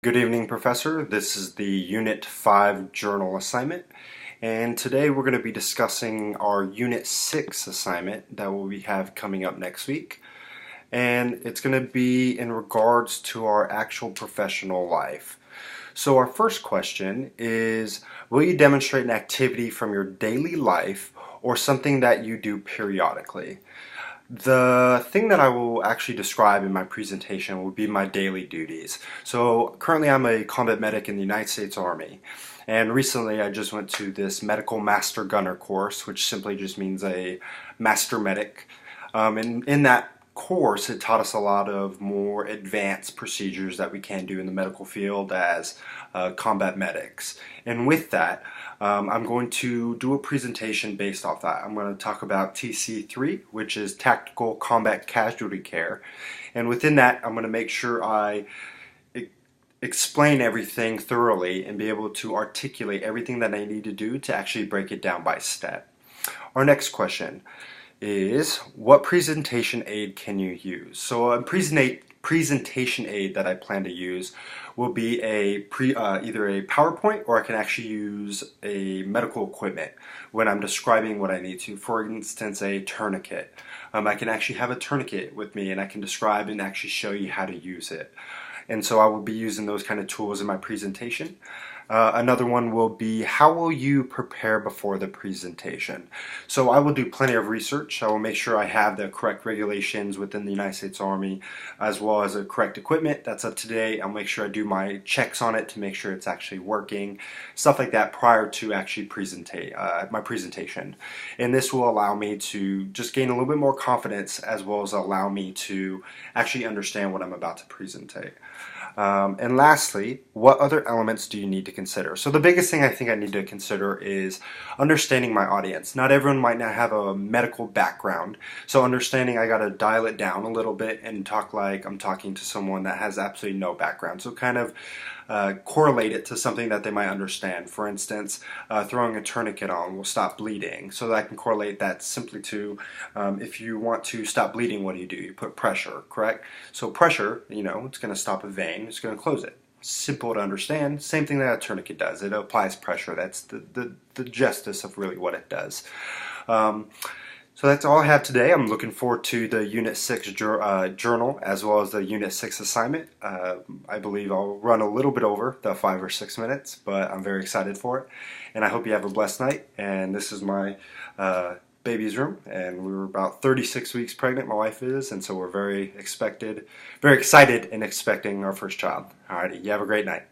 Good evening, Professor. This is the Unit 5 journal assignment, and today we're going to be discussing our Unit 6 assignment that we have coming up next week. And it's going to be in regards to our actual professional life. So our first question is, will you demonstrate an activity from your daily life or something that you do periodically? The thing that I will actually describe in my presentation will be my daily duties. So currently I'm a combat medic in the United States Army, and recently I just went to this medical master gunner course, which simply just means a master medic. And in that course it taught us a lot of more advanced procedures that we can do in the medical field as combat medics. And with that, I'm going to do a presentation based off that. I'm going to talk about TC3, which is Tactical Combat Casualty Care. And within that, I'm going to make sure I explain everything thoroughly and be able to articulate everything that I need to do to actually break it down by step. Our next question is, what presentation aid can you use? So a presentation aid that I plan to use will be either a PowerPoint, or I can actually use a medical equipment when I'm describing what I need to. For instance, a tourniquet. I can actually have a tourniquet with me and I can describe and actually show you how to use it. And so I will be using those kind of tools in my presentation. Another one will be, how will you prepare before the presentation? So I will do plenty of research. I will make sure I have the correct regulations within the United States Army, as well as the correct equipment that's up to date. I'll make sure I do my checks on it to make sure it's actually working, stuff like that prior to actually my presentation. And this will allow me to just gain a little bit more confidence, as well as allow me to actually understand what I'm about to presentate. And lastly, what other elements do you need to consider? So the biggest thing I think I need to consider is understanding my audience. Not everyone might not have a medical background, so understanding I gotta dial it down a little bit and talk like I'm talking to someone that has absolutely no background. So kind of correlate it to something that they might understand. For instance, throwing a tourniquet on will stop bleeding. So that I can correlate that simply to, if you want to stop bleeding, what do? You put pressure, correct? So pressure, it's going to stop a vein, it's going to close it. Simple to understand. Same thing that a tourniquet does. It applies pressure. That's the justice of really what it does. So that's all I have today. I'm looking forward to the Unit 6 journal, as well as the Unit 6 assignment. I believe I'll run a little bit over the 5 or 6 minutes, but I'm very excited for it. And I hope you have a blessed night. And this is my baby's room, and we were about 36 weeks pregnant, my wife is, and so we're very excited and expecting our first child. Alrighty, you have a great night.